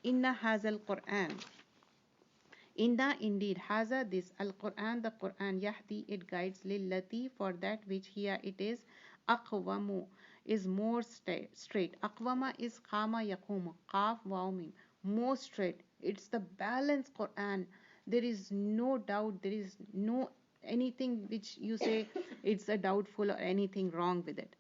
inna hazal Quran. Inna indeed haza this al Quran, the Quran yahdi, it guides lillati, for that which here it is aqwamu, is more straight. Aqwama is qama yaqumu, qaf waw mim, more straight. It's the balanced Quran. There is no doubt, there is no anything which you say it's a doubtful or anything wrong with it.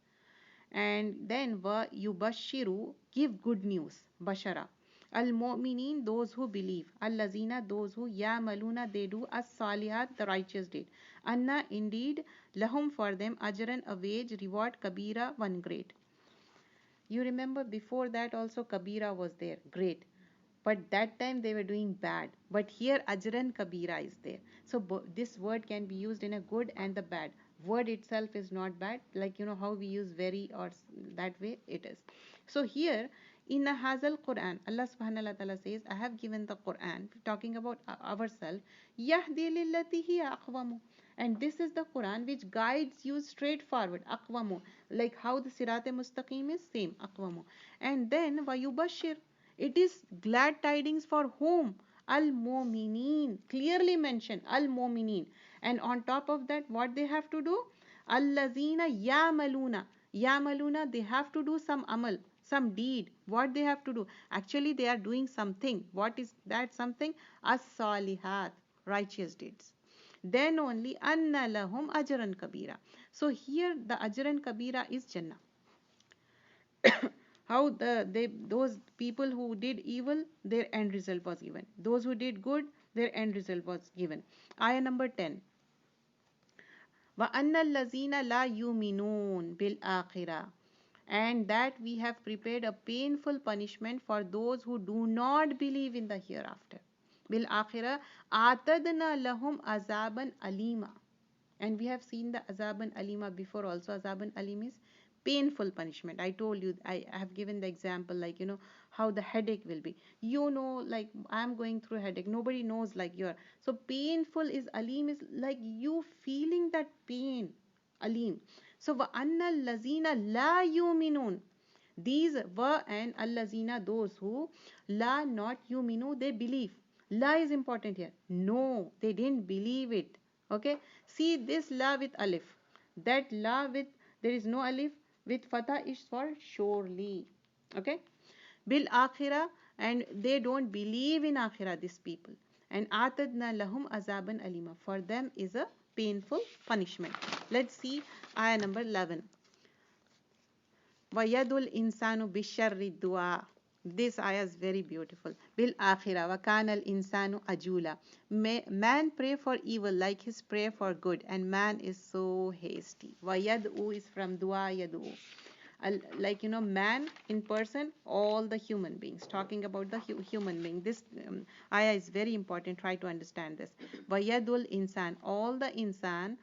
And then wa yubashiru, give good news, bashara. Al mu'minin, those who believe. Al lazina, those who yamaluna, they do. As salihat, the righteous deed. Anna, indeed, lahum, for them, ajran, a wage, reward, kabira, one great. You remember before that also kabira was there, great, but that time they were doing bad, but here ajran kabira is there. So this word can be used in a good and the bad. Word itself is not bad, like you know how we use very or that way it is. So here in a hazal Quran, Allah subhanahu wa ta'ala says, I have given the Quran, talking about ourselves, yahdi lillati hiya aqwamu, and this is the Quran which guides you straight forward, aqwamu, like how the sirat mustaqim is same, aqwamu. And then vayubashir, it is glad tidings for whom? Al mu'minin, clearly mentioned, al mu'minin. And on top of that, what they have to do? Allazina yamaluna, yamaluna, they have to do some amal, some deed. What they have to do? Actually they are doing something. What is that something? As salihat, righteous deeds. Then only anna lahum ajran kabira. So here the ajran kabira is Jannah. How they those people who did evil, their end result was given. Those who did good, their end result was given. Ayah number 10. وَأَنَّ الَّذِينَ لَا يُؤْمِنُونَ بِالْآخِرَةِ, and that we have prepared a painful punishment for those who do not believe in the hereafter. بِالْآخِرَةِ أَعْتَدْنَا لَهُمْ عَذَابًا أَلِيمًا, and we have seen the azaban alima before also. Azaban alim is painful punishment. I told you, I have given the example, like you know how the headache will be, you know, like I'm going through a headache, nobody knows like you're. So painful is alim, is like you feeling that pain, alim. So wa anna lazina la yuminun, these were and allazina, those who la not yuminu, they believe. La is important here, no, they didn't believe it. Okay, see this la with alif, that la with, there is no alif, with fatah is for surely. Okay, bil akhirah, and they don't believe in akhirah, these people. And atadna lahum azaban alima, for them is a painful punishment. Let's see ayah number 11. Wayadul insanu bisharri dua. This ayah is very beautiful. Bil akhirah wa kana al insanu ajula. Man pray for evil like his prayer for good, and man is so hasty. Wayadu is from dua yadu. Like you know, man in person, all the human beings. Talking about the human being. This ayah is very important. Try to understand this. Wayadul insan, all the insan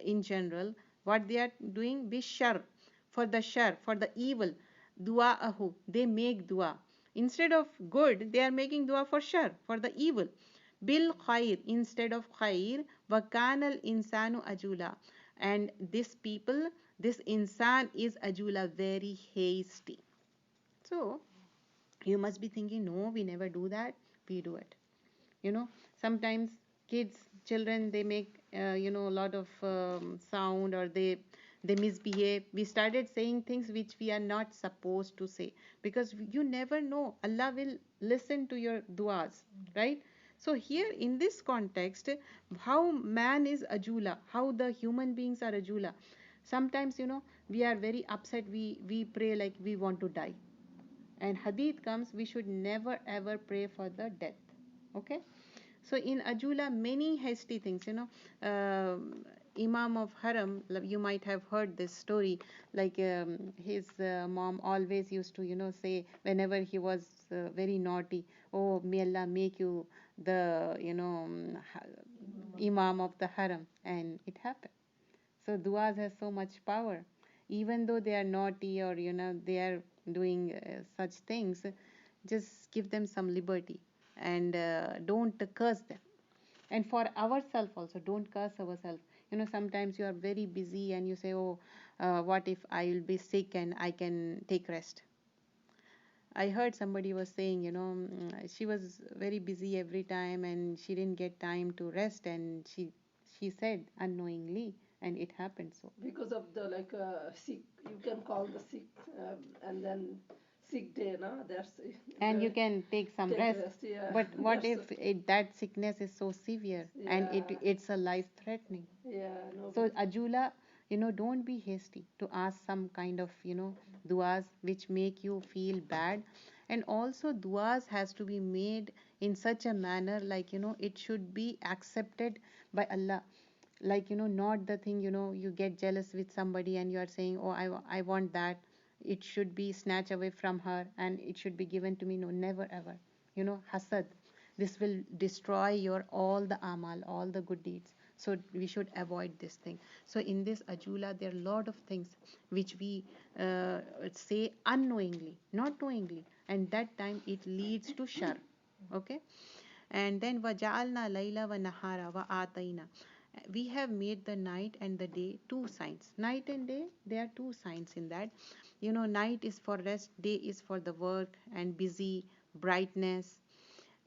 in general, what they are doing? Bishar, for the shar, for the evil. Dua ahu, they make dua. Instead of good, they are making dua for shar, for the evil. Bil khair, instead of khair. Wakanal insanu ajula, and this people, this insan is ajula, very hasty. So you must be thinking, no, we never do that. We do it. You know, sometimes kids, children, they make you know, a lot of sound, or they misbehave. We started saying things which we are not supposed to say, because you never know, Allah will listen to your duas, right? So here in this context, how man is ajula, how the human beings are ajula. Sometimes you know, we are very upset, we pray like we want to die, and hadith comes, we should never ever pray for the death. Okay, so in ajula, many hasty things, you know. Imam of haram, you might have heard this story, like his mom always used to, you know, say whenever he was very naughty, oh, may Allah make you the, you know, imam of the haram, and it happened. So duas has so much power. Even though they are naughty, or you know, they are doing such things, just give them some liberty, and don't curse them. And for ourselves also, don't curse ourselves. You know, sometimes you are very busy and you say, oh, what if I will be sick and I can take rest. I heard somebody was saying, you know, she was very busy every time and she didn't get time to rest, and she said unknowingly, and it happened so. Because of the like sick, you can call the sick, and then sick day, no? That's And you the can take some take rest, rest. Yeah, but what that's if that sickness is so severe and yeah, it's a life threatening? yeah. So Nobody. Ajula, don't be hasty to ask some kind of, duas which make you feel bad. And also duas has to be made in such a manner, like, it should be accepted by Allah. Like, not the thing, you get jealous with somebody and you are saying, oh, I want that. It should be snatched away from her and it should be given to me. No, never ever. Hasad. This will destroy your all the amal, all the good deeds. So we should avoid this thing. So in this Ajula, there are a lot of things which we say unknowingly, not knowingly, and that time it leads to shar. Okay. And then وَجَعَلْنَا لَيْلَ وَنَهَارَ وَآتَيْنَا. We have made the night and the day two signs. Night and day, there are two signs in that. Night is for rest, day is for the work and busy, brightness.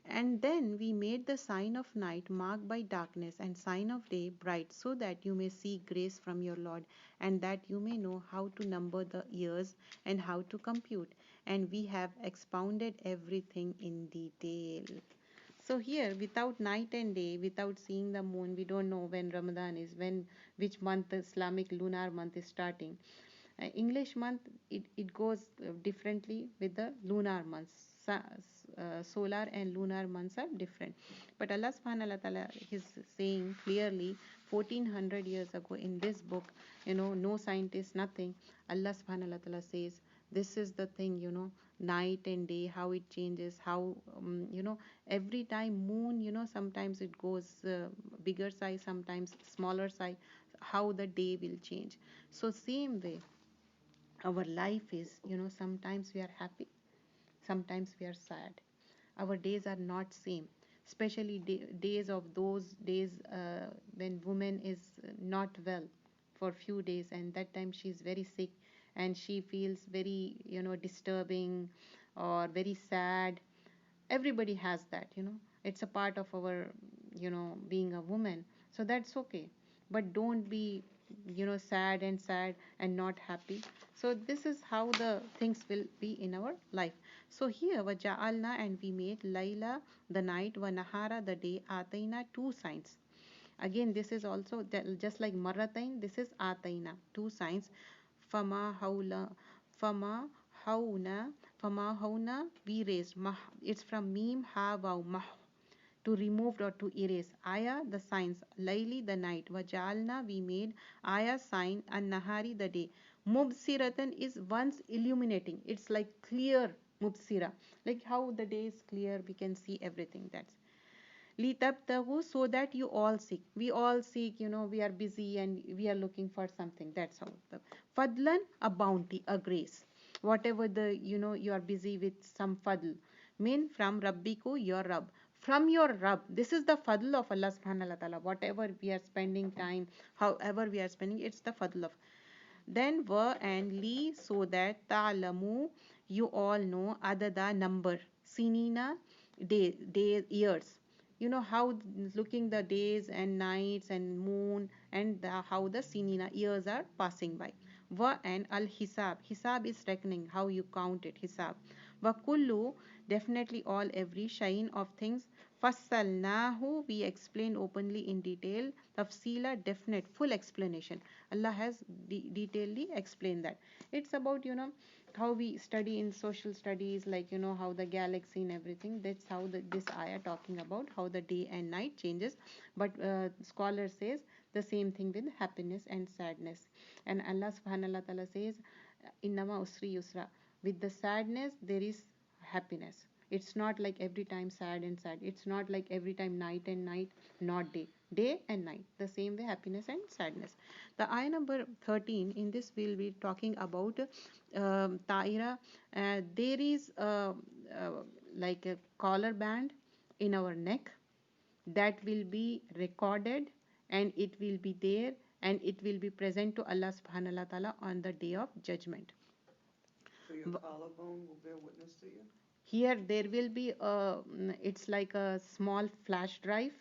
And then we made the sign of night marked by darkness, and sign of day bright, so that you may see grace from your Lord, and that you may know how to number the years and how to compute. And we have expounded everything in detail. So here, without night and day, without seeing the moon, we don't know when Ramadan is, which month the Islamic lunar month is starting. English month, it goes differently with the lunar months. Solar and lunar months are different. But Allah subhanahu wa ta'ala is saying clearly 1400 years ago in this book, no scientist, nothing. Allah subhanahu wa ta'ala says, this is the thing, night and day, how it changes, how, every time moon, sometimes it goes bigger size, sometimes smaller size, how the day will change. So same way, our life is, sometimes we are happy, sometimes we are sad. Our days are not same, especially days of those days when woman is not well for few days, and that time she is very sick and she feels very, disturbing or very sad. Everybody has that, it's a part of our, being a woman. So that's okay, but don't be, sad and not happy. So this is how the things will be in our life. So here waja'alna, and we made laila the night, wa nahara the day, ataina two signs. Again, this is also just like maratain, this is ataina, two signs. Fama haula, fama hauna, fama hauna, we raised. It's from meme ha wow mah, to remove or to erase. Aya, the signs. Layli, the night. Wajalna, we made. Aya, sign. And Nahari, the day. Mubsiratan is once illuminating. It's like clear mubsira. Like how the day is clear, we can see everything. That's litabtahu, so that you all seek. We all seek, we are busy and we are looking for something. That's how. Fadlan, a bounty, a grace. Whatever the, you are busy with some fadl. Mean from Rabbiku, your Rabb. From your Rabb. This is the fadl of Allah subhanahu wa ta'ala. Whatever we are spending time, however we are spending, it's the fadl of. Then wa and li, so that ta'lamu, you all know, adada, number. Sinina, years. How looking the days and nights and moon, and how the sinina, years are passing by. Wa and al hisab. Hisab is reckoning, how you count it, hisab. Wa kullu, definitely all, every, shine of things. Fassalnahu, we explained openly in detail. Tafsila, definite, full explanation. Allah has detailedly explained that. It's about, how we study in social studies, like, how the galaxy and everything. That's how this ayah talking about how the day and night changes. But scholar says the same thing with happiness and sadness. And Allah subhanahu wa ta'ala says, Innama usri yusra. With the sadness, there is happiness. It's not like every time sad and sad. It's not like every time night and night, not day. Day and night. The same way, happiness and sadness. The ayah number 13, in this we'll be talking about Taira. There is like a collar band in our neck that will be recorded, and it will be there, and it will be present to Allah subhanahu wa ta'ala on the day of judgment. So your collarbone will bear witness to you? Here there will be it's like a small flash drive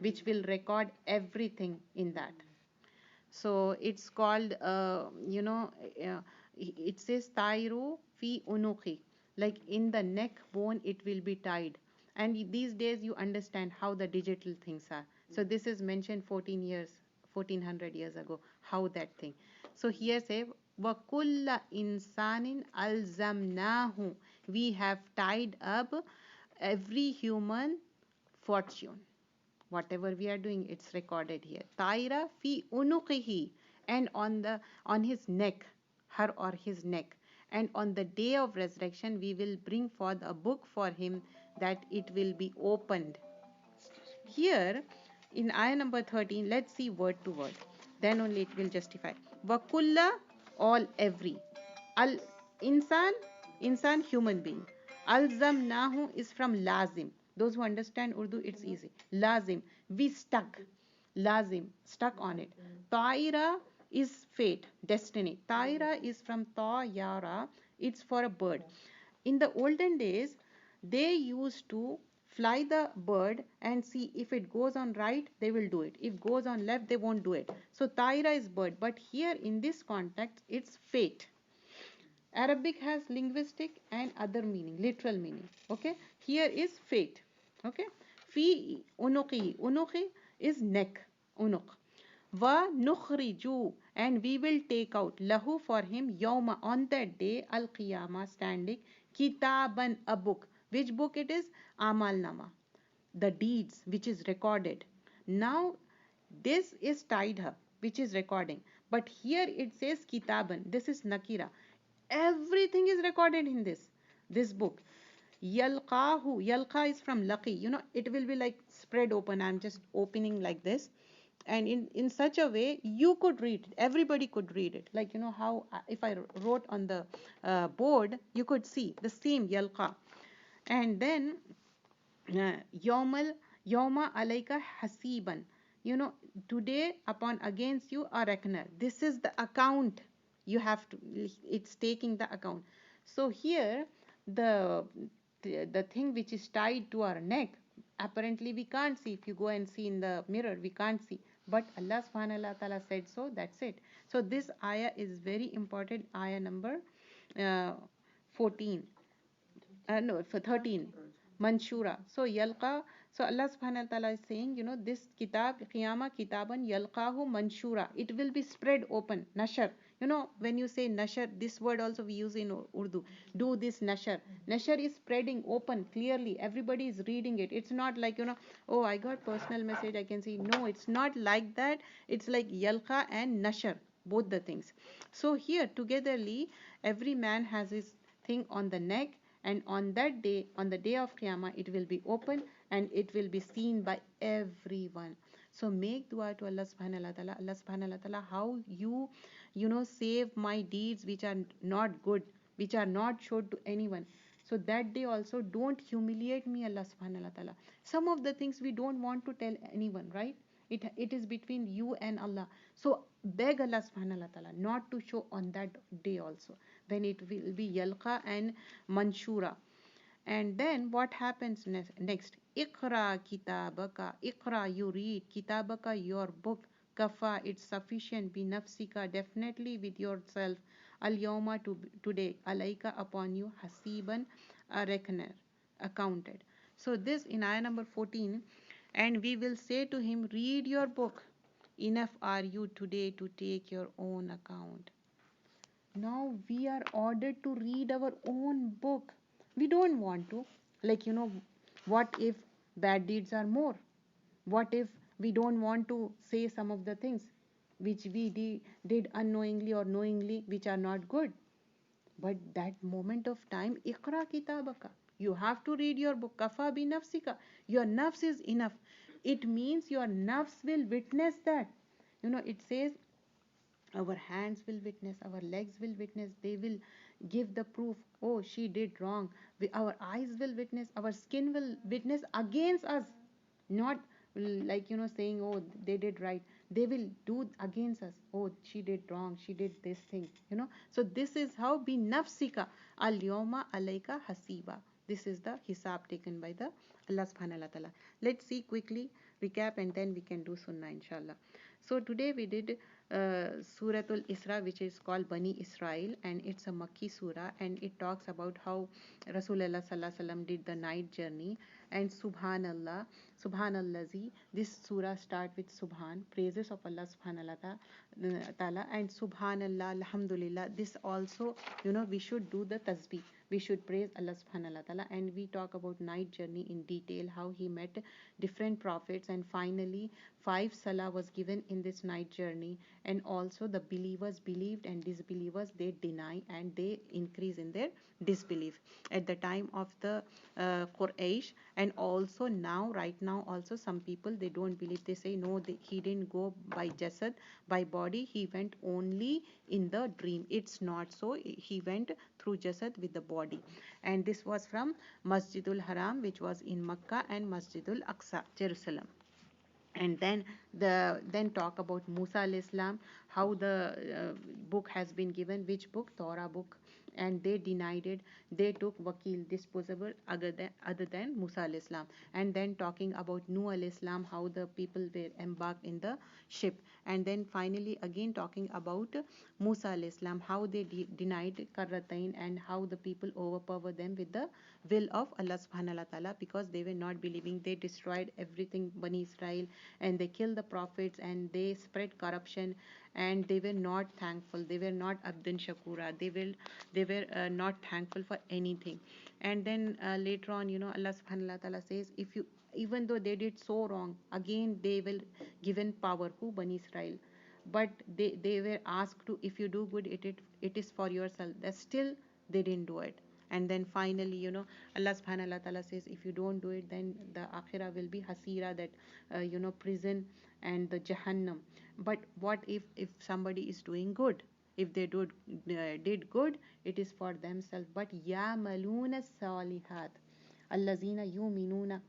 which will record everything in that. So it's called, uh, it says Tairu fi unuki, like in the neck bone it will be tied. And these days you understand how the digital things are. So this is mentioned 1400 years ago, how that thing. So here say, وَكُلَّ إِنسَانٍ أَلْزَمْنَاهُ, we have tied up every human fortune. Whatever we are doing, it's recorded here. Taira fi unuqihi, and on his neck, her or his neck. And on the day of resurrection we will bring forth a book for him, that it will be opened. Here in ayah number 13, let's see word to word, then only it will justify. Wakulla, all, every. Al insan, insan, human being. Alzamnahu is from lazim. Those who understand Urdu, it's easy. Lazim, we stuck. Lazim, stuck on it. Taira is fate, destiny. Taira is from ta yara, it's for a bird. In the olden days, they used to fly the bird and see if it goes on right, they will do it. If goes on left, they won't do it. So taira is bird, but here in this context, it's fate. Arabic has linguistic and other meaning, literal meaning. Okay, here is fate. Okay, fi unuqi, unuqi is neck, unuq. Va nukhriju, and we will take out lahu for him yawma, on that day, al qiyamah, standing, kitaban, a book. Which book it is? Amal nama, the deeds which is recorded. Now this is tied up, which is recording, but here it says kitaban, this is nakira. Everything is recorded in this book. Yalqahu, yalqa is from laqi, it will be like spread open. I'm just opening like this, and in such a way you could read it, everybody could read it, like how if I wrote on the board, you could see the same yalqa. And then Yomal, Yoma alaika hasiban. Today upon against you a reckoner. This is the account you have to, it's taking the account. So here, the the thing which is tied to our neck, apparently we can't see. If you go and see in the mirror, we can't see. But Allah subhanahu wa ta'ala said so, that's it. So this ayah is very important, ayah number uh, 14. No, for 13. Manshura. So yalqa. So Allah subhanahu wa ta'ala is saying, this kitab, qiyamah kitaban yalqahu manshura. It will be spread open. Nashar. When you say nashar, this word also we use in Urdu. Do this nashar. Nashar is spreading open clearly. Everybody is reading it. It's not like, oh, I got personal message, I can see. No, it's not like that. It's like yalqa and nashar. Both the things. So here, togetherly, every man has his thing on the neck, and on that day, on the day of Qiyamah, it will be open and it will be seen by everyone. So make dua to Allah subhanahu wa ta'ala. Allah subhanahu wa ta'ala, how save my deeds which are not good, which are not showed to anyone. So that day also, don't humiliate me, Allah subhanahu wa ta'ala. Some of the things we don't want to tell anyone, right? It is between you and Allah. So beg Allah subhanahu wa ta'ala not to show on that day also, when it will be yalqa and manshura. And then what happens next? Iqra kitabaka. Iqra, you read. Kitabaka, your book. Kafa, it's sufficient. Bi nafsika, definitely with yourself. Al yawma, today. Alaika, upon you. Hasiban, a reckoner, accounted. So this in ayah number 14. And we will say to him, read your book. Enough are you today to take your own account. Now we are ordered to read our own book. We don't want to. Like, what if bad deeds are more? What if we don't want to say some of the things which we did unknowingly or knowingly, which are not good? But that moment of time, Iqra kitabaka. You have to read your book. Kafa bi nafsika. Your nafs is enough. It means your nafs will witness that. It says our hands will witness, our legs will witness, they will give the proof, oh, she did wrong. Our eyes will witness, our skin will witness against us. Not like, saying, oh, they did right. They will do against us, oh, she did wrong, she did this thing. So this is how, be nafsika al yawma alayka hasiba. This is the hisab taken by the Allah subhanahu wa ta'ala. Let's see quickly recap and then we can do sunnah inshallah. So today we did Suratul Isra, which is called Bani Israel, and it's a Makki surah, and it talks about how Rasulullah sallallahu alaihi wasallam did the night journey. And Subhanallah, Subhanallazi. This surah start with Subhan, praises of Allah subhanahu wa ta'ala, and Subhanallah, Alhamdulillah. This also, we should do the tasbih. We should praise Allah subhanahu wa ta'ala, and we talk about night journey in detail, how he met different prophets, and finally 5 salah was given in this night journey. And also the believers believed and disbelievers they deny and they increase in their disbelief at the time of the Quraysh. And also now, right now also, some people they don't believe. They say no, he didn't go by jasad, by body, he went only in the dream. It's not so, he went through jasad with the body. And this was from Masjidul Haram, which was in Makkah, and Masjidul Aqsa, Jerusalem. And then talk about Musa alayhi salam, how the book has been given, which book? Torah book. And they denied it. They took wakil, disposable, other than Musa alayhi salam. And then talking about Nuh alayhi salam, how the people were embarked in the ship. And then finally again talking about Musa alayhi salam, how they denied Karratain, and how the people overpowered them with the will of Allah subhanahu wa ta'ala, because they were not believing. They destroyed everything, Bani Israel, and they killed the prophets, and they spread corruption, and they were not thankful. They were not abdan shakura. They were not thankful for anything. And then later on, Allah subhanahu wa ta'ala says, if you, even though they did so wrong, again they will given power. Who? Bani Israel. But they were asked to, if you do good, it is for yourself. That still they didn't do it. And then finally, Allah subhanahu wa ta'ala says, if you don't do it, then the akhirah will be hasira, that prison and the jahannam. But what if somebody is doing good? If they did good, it is for themselves. But ya maluna salihat, allazina yuminuna,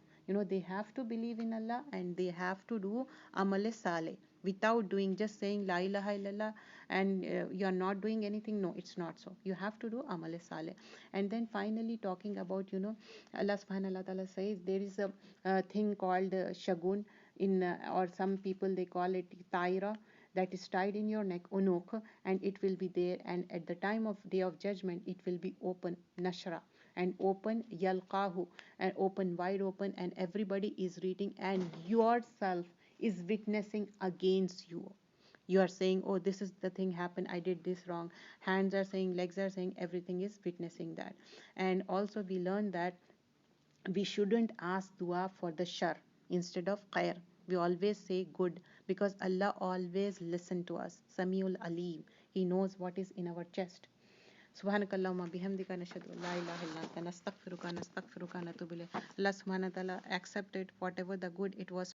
they have to believe in Allah, and they have to do amal saleh, without doing, just saying la ilaha illallah, and you are not doing anything. No, it's not so. You have to do amal saleh. And then finally talking about, Allah subhanahu wa ta'ala says, there is a thing called shagun, in or some people they call it taira, that is tied in your neck, unuk, and it will be there, and at the time of day of judgment it will be open, nashra, and open, yalqahu, and open, wide open, and everybody is reading, and yourself is witnessing against you. You are saying, oh, this is the thing happened, I did this wrong. Hands are saying, legs are saying, everything is witnessing that. And also we learned that we shouldn't ask dua for the shar instead of khair. We always say good, because Allah always listen to us. Samiul Alim. He knows what is in our chest. Subhanakallahumma bihamdika nashhadu an la ilaha illa anta nastaghfiruka wa natubu ilayk. Allah subhanahu wa ta'ala accepted whatever the good it was